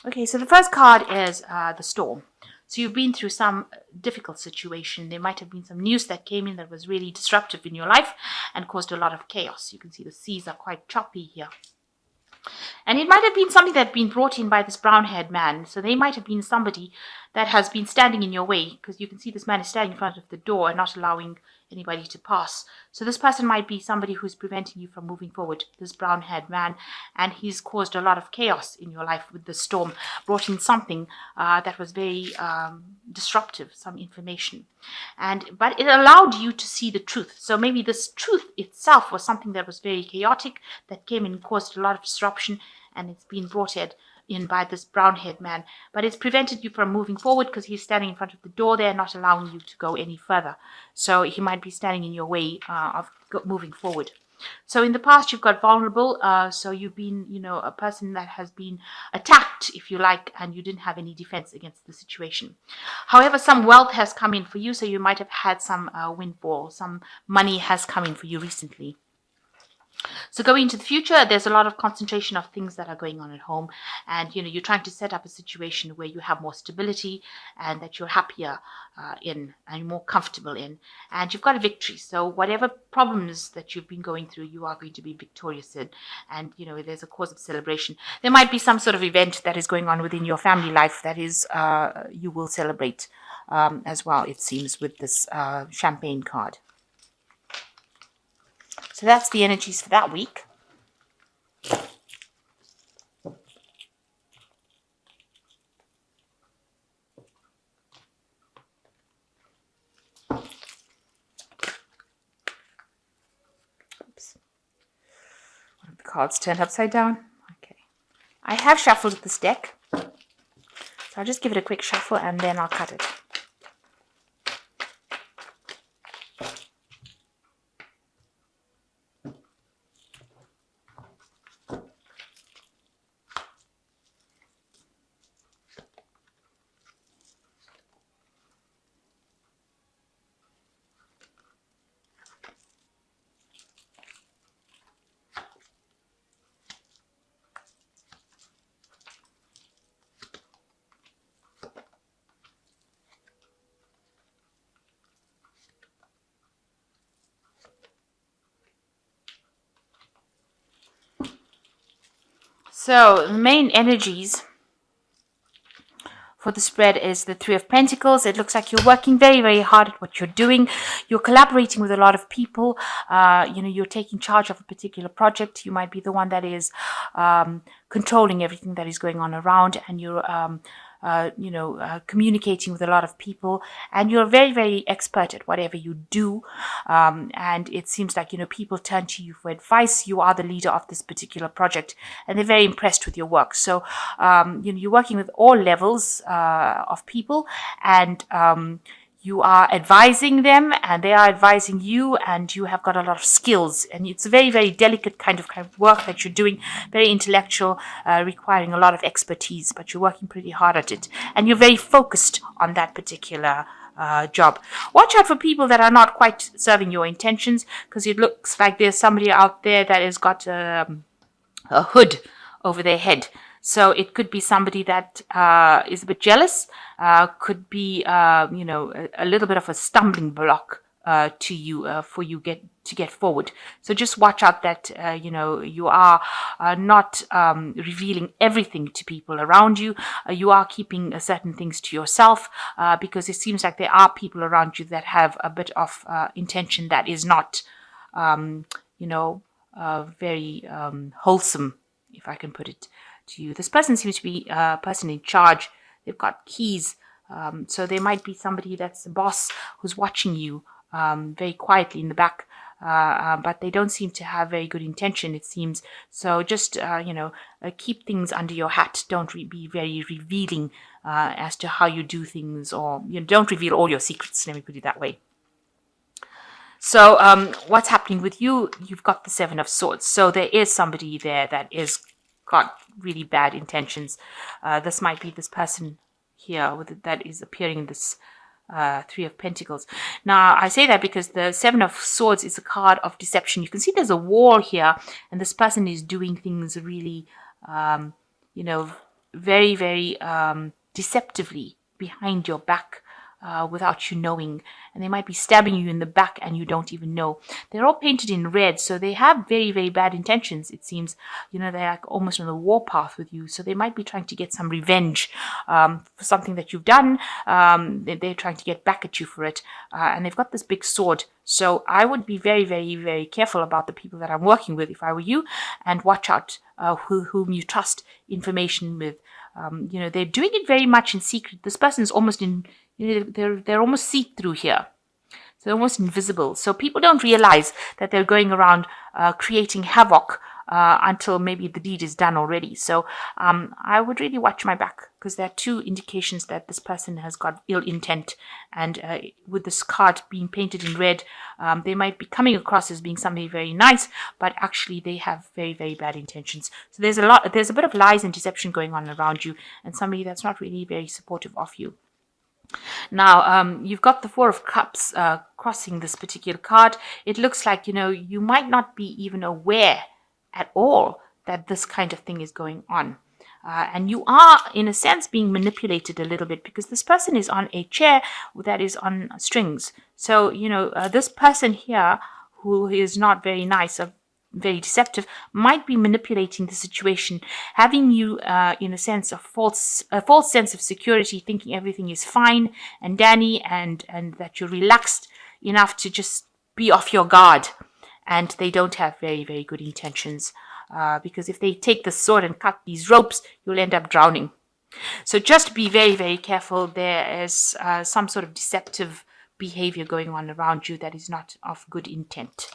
Okay, so the first card is the storm. So you've been through some difficult situation. There might have been some news that came in that was really disruptive in your life and caused a lot of chaos. You can see the seas are quite choppy here. And it might have been something that had been brought in by this brown-haired man. So they might have been somebody that has been standing in your way, because you can see this man is standing in front of the door and not allowing anybody to pass. So this person might be somebody who's preventing you from moving forward, this brown-haired man, and he's caused a lot of chaos in your life with the storm, brought in something that was very disruptive, some information. But it allowed you to see the truth. So maybe this truth itself was something that was very chaotic, that came and caused a lot of disruption, and it's been brought in by this brown-haired man. But it's prevented you from moving forward because he's standing in front of the door there, not allowing you to go any further. So he might be standing in your way of moving forward. So in the past, you've got vulnerable. So you've been, a person that has been attacked, if you like, and you didn't have any defense against the situation. However, some wealth has come in for you. So you might have had some windfall. Some money has come in for you recently. So going into the future, there's a lot of concentration of things that are going on at home, and you're trying to set up a situation where you have more stability and that you're happier in and more comfortable in, and you've got a victory. So whatever problems that you've been going through, you are going to be victorious in, and there's a cause of celebration. There might be some sort of event that is going on within your family life that is you will celebrate as well, it seems, with this champagne card. So that's the energies for that week. Oops. One of the cards turned upside down. Okay. I have shuffled this deck. So I'll just give it a quick shuffle and then I'll cut it. So the main energies for the spread is the Three of Pentacles. It looks like you're working very, very hard at what you're doing. You're collaborating with a lot of people. You're taking charge of a particular project. You might be the one that is controlling everything that is going on around, and you're communicating with a lot of people, and you're very, very expert at whatever you do. And it seems like, people turn to you for advice. You are the leader of this particular project, and they're very impressed with your work. So, you're working with all levels of people, and you are advising them and they are advising you, and you have got a lot of skills, and it's a very, very delicate kind of work that you're doing, very intellectual, requiring a lot of expertise, but you're working pretty hard at it, and you're very focused on that particular job. Watch out for people that are not quite serving your intentions, because it looks like there's somebody out there that has got a hood over their head. So it could be somebody that is a bit jealous, could be, a little bit of a stumbling block to you for you to get forward. So just watch out that, you are not revealing everything to people around you. You are keeping certain things to yourself, because it seems like there are people around you that have a bit of intention that is not, very wholesome, if I can put it to you. This person seems to be a person in charge. They've got keys. So there might be somebody that's the boss who's watching you very quietly in the back. But they don't seem to have very good intention, it seems. So just, keep things under your hat. Don't be very revealing as to how you do things, or don't reveal all your secrets. Let me put it that way. So what's happening with you? You've got the Seven of Swords. So there is somebody there that is got really bad intentions. This might be this person here that is appearing in this Three of Pentacles. Now, I say that because the Seven of Swords is a card of deception. You can see there's a wall here, and this person is doing things really, very, very deceptively behind your back without you knowing, and they might be stabbing you in the back and you don't even know. They're all painted in red, so they have very, very bad intentions, it seems. They're like almost on the warpath with you, so they might be trying to get some revenge for something that you've done. They're trying to get back at you for it, and they've got this big sword. So I would be very, very, very careful about the people that I'm working with if I were you, and watch out whom you trust information with. They're doing it very much in secret. This person's almost in, they're almost see-through here. So they're almost invisible. So people don't realize that they're going around creating havoc until maybe the deed is done already. So I would really watch my back, because there are two indications that this person has got ill intent. And with this card being painted in red, they might be coming across as being somebody very nice, but actually they have very, very bad intentions. So there's a bit of lies and deception going on around you, and somebody that's not really very supportive of you. Now, you've got the Four of Cups crossing this particular card. It looks like, you might not be even aware at all that this kind of thing is going on. And you are, in a sense, being manipulated a little bit, because this person is on a chair that is on strings. So, this person here, who is not very nice, very deceptive, might be manipulating the situation, having you in a sense of false sense of security, thinking everything is fine and dandy, and that you're relaxed enough to just be off your guard. And they don't have very, very good intentions, because if they take the sword and cut these ropes, you'll end up drowning. So just be very, very careful. There is some sort of deceptive behavior going on around you that is not of good intent.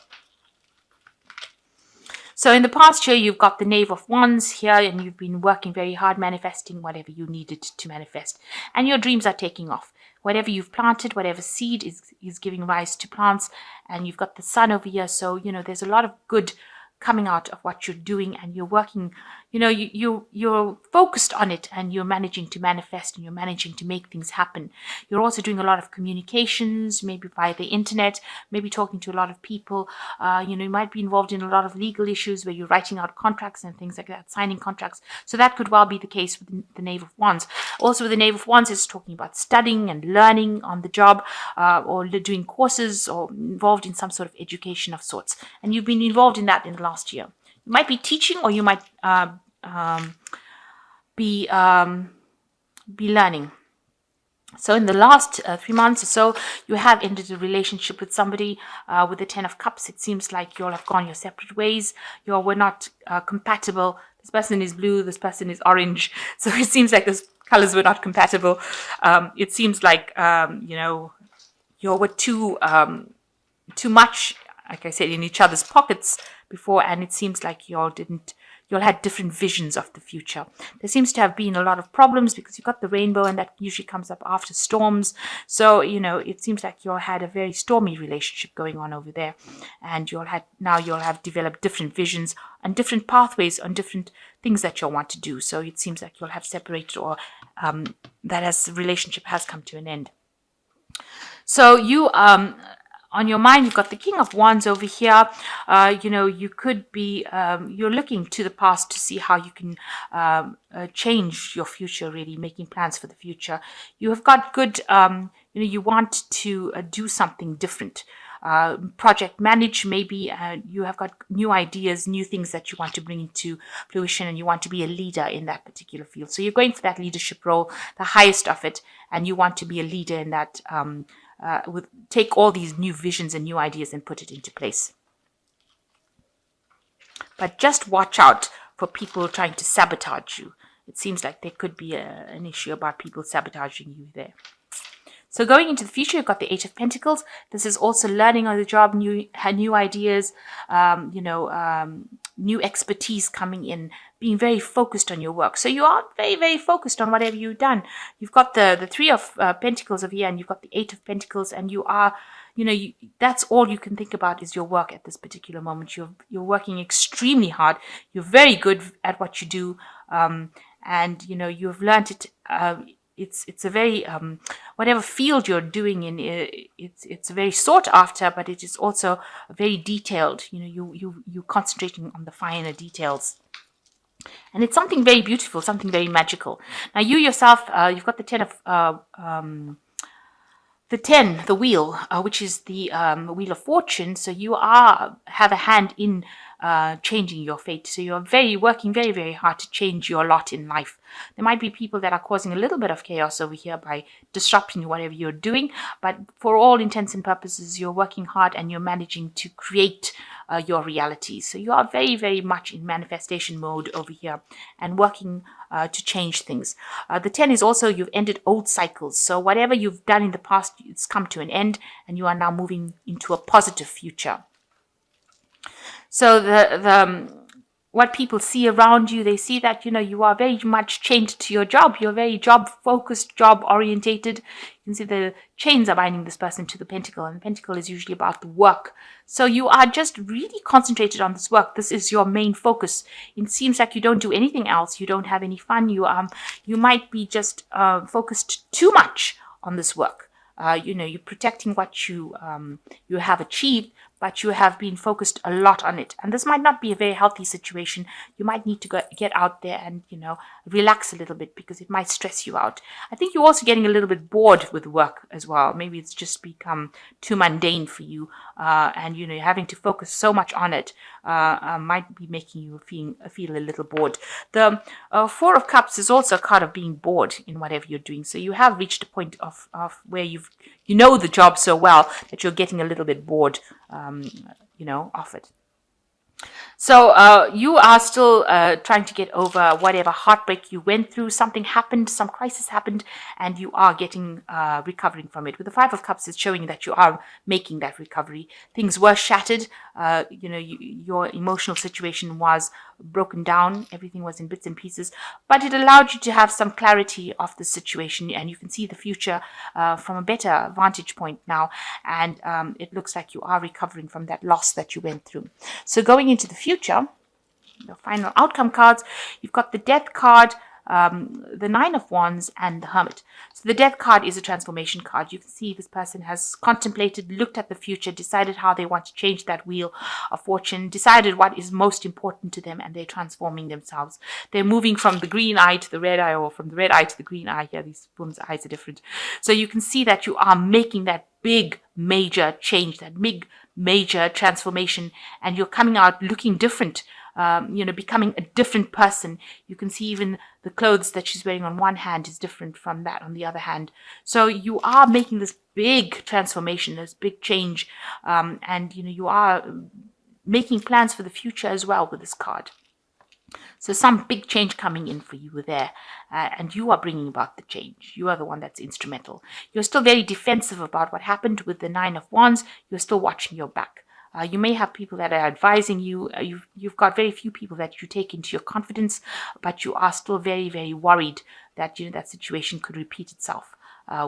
So in the past year, you've got the Knave of Wands here, and you've been working very hard manifesting whatever you needed to manifest. And your dreams are taking off. Whatever you've planted, whatever seed is giving rise to plants. And you've got the sun over here. So, there's a lot of good coming out of what you're doing, and you're working, you're focused on it, and you're managing to manifest, and you're managing to make things happen. You're also doing a lot of communications, maybe via the internet, maybe talking to a lot of people. You might be involved in a lot of legal issues where you're writing out contracts and things like that, signing contracts. So that could well be the case with the Knave of Wands. Also with the Knave of Wands, it's talking about studying and learning on the job, or doing courses, or involved in some sort of education of sorts. And you've been involved in that in the last year. You might be teaching, or you might be learning. So in the last 3 months or so, you have ended a relationship with somebody with the Ten of Cups. It seems like you all have gone your separate ways. You all were not compatible. This person is blue, this person is orange. So it seems like those colors were not compatible. It seems like, you all were too much, like I said, in each other's pockets before, and it seems like you all had different visions of the future. There seems to have been a lot of problems, because you've got the rainbow, and that usually comes up after storms. So, it seems like you all had a very stormy relationship going on over there, and you all have developed different visions and different pathways on different things that you'll want to do. So it seems like you'll have separated, or the relationship has come to an end. So you on your mind, you've got the King of Wands over here. You could be, you're looking to the past to see how you can change your future, really making plans for the future. You have got good, you want to do something different. Project manage, maybe you have got new ideas, new things that you want to bring into fruition, and you want to be a leader in that particular field. So you're going for that leadership role, the highest of it, and you want to be a leader in that, take all these new visions and new ideas and put it into place. But just watch out for people trying to sabotage you. It seems like there could be an issue about people sabotaging you there. So going into the future, you've got the Eight of Pentacles. This is also learning on the job, new ideas, new expertise coming in, being very focused on your work. So you are very, very focused on whatever you've done. You've got the Three of Pentacles over here, and you've got the Eight of Pentacles, and you are, that's all you can think about is your work at this particular moment. You're working extremely hard. You're very good at what you do, and you've learned it. It's a very whatever field you're doing in, it's very sought after, but it is also very detailed. You're concentrating on the finer details. And it's something very beautiful, something very magical. Now, you yourself, you've got the 10 of the wheel, which is the wheel of fortune. So you have a hand in changing your fate. So you're working very, very hard to change your lot in life. There might be people that are causing a little bit of chaos over here by disrupting whatever you're doing, but for all intents and purposes, you're working hard and you're managing to create your reality. So you are very, very much in manifestation mode over here and working to change things. The 10 is also you've ended old cycles. So whatever you've done in the past, it's come to an end and you are now moving into a positive future. So what people see around you, they see that, you are very much chained to your job. You're very job focused, job orientated. You can see the chains are binding this person to the pentacle, and the pentacle is usually about the work. So you are just really concentrated on this work. This is your main focus. It seems like you don't do anything else. You don't have any fun. You might be just focused too much on this work. You're protecting what you have achieved, but you have been focused a lot on it. And this might not be a very healthy situation. You might need to get out there and, relax a little bit because it might stress you out. I think you're also getting a little bit bored with work as well. Maybe it's just become too mundane for you. And, having to focus so much on it might be making you feel a little bored. The Four of Cups is also a card of being bored in whatever you're doing. So you have reached a point of where you know the job so well that you're getting a little bit bored, of it. So you are still trying to get over whatever heartbreak you went through. Something happened, some crisis happened, and you are recovering from it. With the Five of Cups, it's showing that you are making that recovery. Things were shattered. Your emotional situation was broken down. Everything was in bits and pieces, but it allowed you to have some clarity of the situation, and you can see the future from a better vantage point now. And it looks like you are recovering from that loss that you went through. So going into the future, the final outcome cards, you've got the Death card, the Nine of Wands, and the Hermit. So the Death card is a transformation card. You can see this person has contemplated, looked at the future, decided how they want to change that wheel of fortune, decided what is most important to them, and they're transforming themselves. They're moving from the green eye to the red eye, or from the red eye to the green eye. Here, these women's eyes are different. So you can see that you are making that big, major change, that big, major transformation, and you're coming out looking different. Becoming a different person. You can see even the clothes that she's wearing on one hand is different from that on the other hand. So you are making this big transformation, this big change, and you are making plans for the future as well with this card. So some big change coming in for you there, and you are bringing about the change. You are the one that's instrumental. You're still very defensive about what happened with the Nine of Wands. You're still watching your back. You may have people that are advising you. You've got very few people that you take into your confidence, but you are still very, very worried that that situation could repeat itself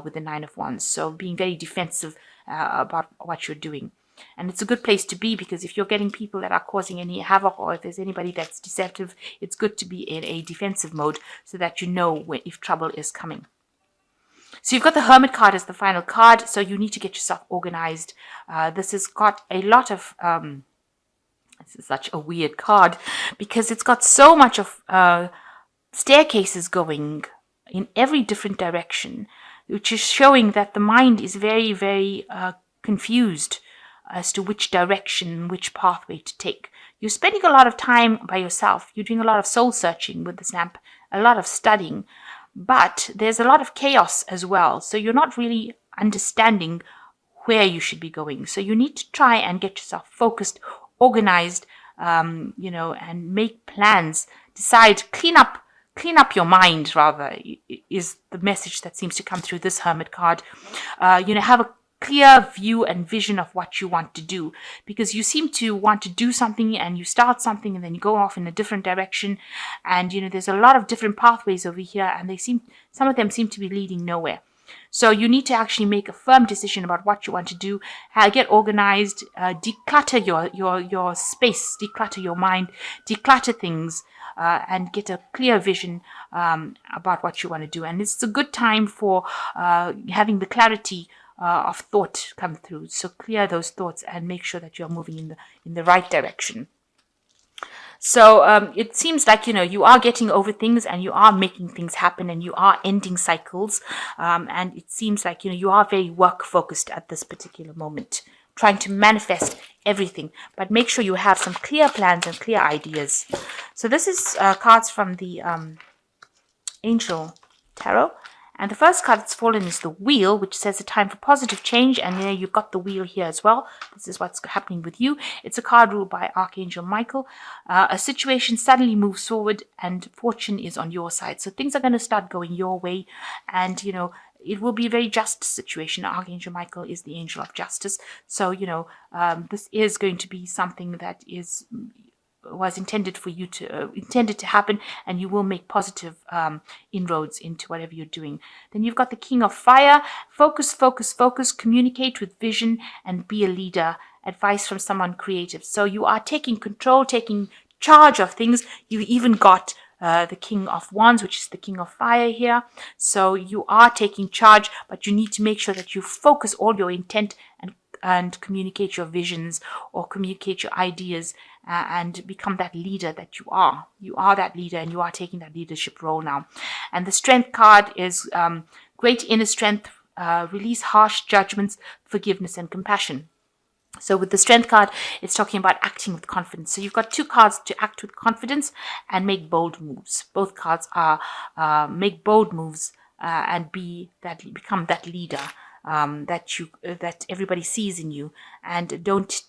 with the Nine of Wands. So being very defensive about what you're doing. And it's a good place to be, because if you're getting people that are causing any havoc, or if there's anybody that's deceptive, it's good to be in a defensive mode so that you know if trouble is coming. So you've got the Hermit card as the final card, so you need to get yourself organized. This has got a lot of, this is such a weird card, because it's got so much of staircases going in every different direction, which is showing that the mind is very, very confused as to which direction, which pathway to take. You're spending a lot of time by yourself. You're doing a lot of soul searching with this lamp, a lot of studying. But there's a lot of chaos as well. So you're not really understanding where you should be going. So you need to try and get yourself focused, organized, and make plans. Decide, clean up your mind, rather, is the message that seems to come through this Hermit card. Have a clear view and vision of what you want to do, because you seem to want to do something and you start something and then you go off in a different direction, and there's a lot of different pathways over here, and some of them seem to be leading nowhere. So you need to actually make a firm decision about what you want to do. Get organized, declutter your space, declutter your mind, declutter things, and get a clear vision about what you want to do. And it's a good time for having the clarity of thought come through. So clear those thoughts and make sure that you're moving in the right direction. So it seems like, you are getting over things and you are making things happen and you are ending cycles. And it seems like, you are very work focused at this particular moment, trying to manifest everything. But make sure you have some clear plans and clear ideas. So this is cards from the Angel Tarot. And the first card that's fallen is the Wheel, which says a time for positive change. And there you've got the Wheel here as well. This is what's happening with you. It's a card ruled by Archangel Michael. A situation suddenly moves forward and fortune is on your side. So things are going to start going your way. And, it will be a very just situation. Archangel Michael is the angel of justice. So, this is going to be something that was intended to happen, and you will make positive inroads into whatever you're doing. Then you've got the King of Fire. Focus, focus, focus. Communicate with vision and be a leader. Advice from someone creative. So you are taking control, taking charge of things. You even got the King of Wands, which is the King of Fire here. So you are taking charge, but you need to make sure that you focus all your intent and communicate your visions or communicate your ideas and become that leader that you are. You are that leader and you are taking that leadership role now. And the Strength card is great inner strength, release harsh judgments, forgiveness and compassion. So with the Strength card, it's talking about acting with confidence. So you've got two cards to act with confidence and make bold moves. Both cards are make bold moves and become that leader that everybody sees in you. And don't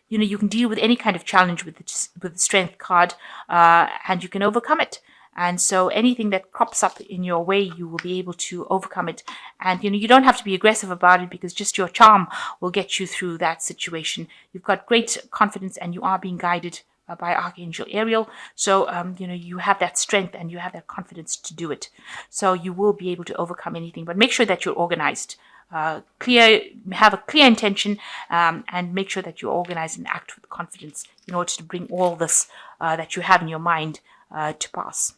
you can deal with any kind of challenge with the Strength card, and you can overcome it. And so anything that crops up in your way, you will be able to overcome it. And, you don't have to be aggressive about it because just your charm will get you through that situation. You've got great confidence and you are being guided by Archangel Ariel. So, you have that strength and you have that confidence to do it. So you will be able to overcome anything. But make sure that you're organized. Have a clear intention, and make sure that you're organized and act with confidence in order to bring all this that you have in your mind to pass.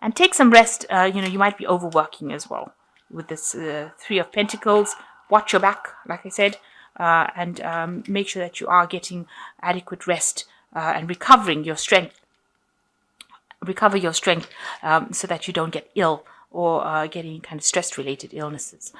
And take some rest. You might be overworking as well with this Three of Pentacles. Watch your back, like I said, and make sure that you are getting adequate rest and recovering your strength. Recover your strength so that you don't get ill or get any kind of stress-related illnesses.